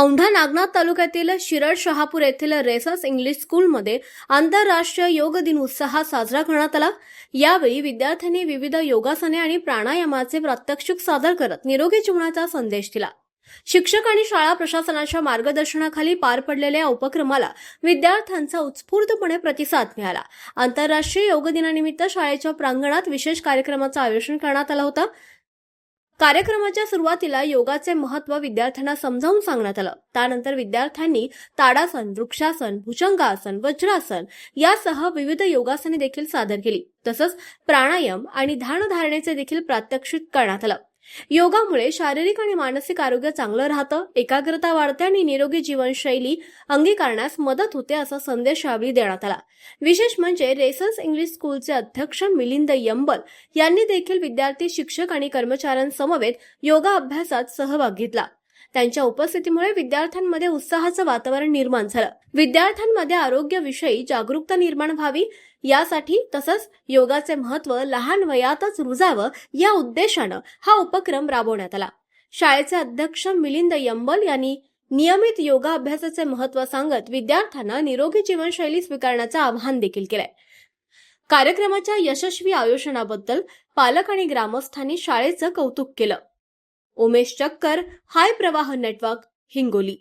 औंढा नागनाथ तालुक्यातील शिरड शहापूर येथील rhesus English स्कूलमध्ये आंतरराष्ट्रीय योग दिन उत्साहात साजरा करण्यात आला। यावेळी विद्यार्थ्यांनी विविध योगासने आणि प्राणायामाचे प्रात्यक्षिक सादर करत निरोगी जीवनाचा संदेश दिला। शिक्षक आणि शाळा प्रशासनाच्या मार्गदर्शनाखाली पार पडलेल्या उपक्रमाला विद्यार्थ्यांचा उत्स्फूर्तपणे प्रतिसाद मिळाला। आंतरराष्ट्रीय योग दिनानिमित्त शाळेच्या प्रांगणात विशेष कार्यक्रमाचे आयोजन करण्यात आले होते। कार्यक्रमाच्या सुरुवातीला योगाचे महत्त्व विद्यार्थ्यांना समजावून सांगण्यात आलं। त्यानंतर विद्यार्थ्यांनी ताडासन, वृक्षासन, भुजंगासन, वज्रासन यासह विविध योगासने देखील सादर केली। तसंच प्राणायाम आणि ध्यानधारणेचे देखील प्रात्यक्षिक करण्यात आलं। योगामुळे शारीरिक आणि मानसिक आरोग्य चांगलं राहतं, एकाग्रता वाढते आणि निरोगी जीवनशैली अंगीकारण्यास मदत होते असा संदेश यावेळी देण्यात आला। विशेष म्हणजे रेसस इंग्लिश स्कूलचे अध्यक्ष मिलिंद यंबल यांनी देखील विद्यार्थी, शिक्षक आणि कर्मचाऱ्यांसमवेत योगा अभ्यासात सहभाग घेतला। त्यांच्या उपस्थितीमुळे विद्यार्थ्यांमध्ये उत्साहाचं वातावरण निर्माण झालं। विद्यार्थ्यांमध्ये आरोग्याविषयी जागरूकता निर्माण व्हावी यासाठी तसंच योगाचे महत्त्व लहान वयातच रुजावं या उद्देशानं हा उपक्रम राबवण्यात आला। शाळेचे अध्यक्ष मिलिंद यंबल यांनी नियमित योगा अभ्यासाचे महत्त्व सांगत विद्यार्थ्यांना निरोगी जीवनशैली स्वीकारण्याचं आवाहन देखील केलंय। कार्यक्रमाच्या यशस्वी आयोजनाबद्दल पालक आणि ग्रामस्थांनी शाळेचं कौतुक केलं। उमेश चक्कर, हाय प्रवाह नेटवर्क, हिंगोली।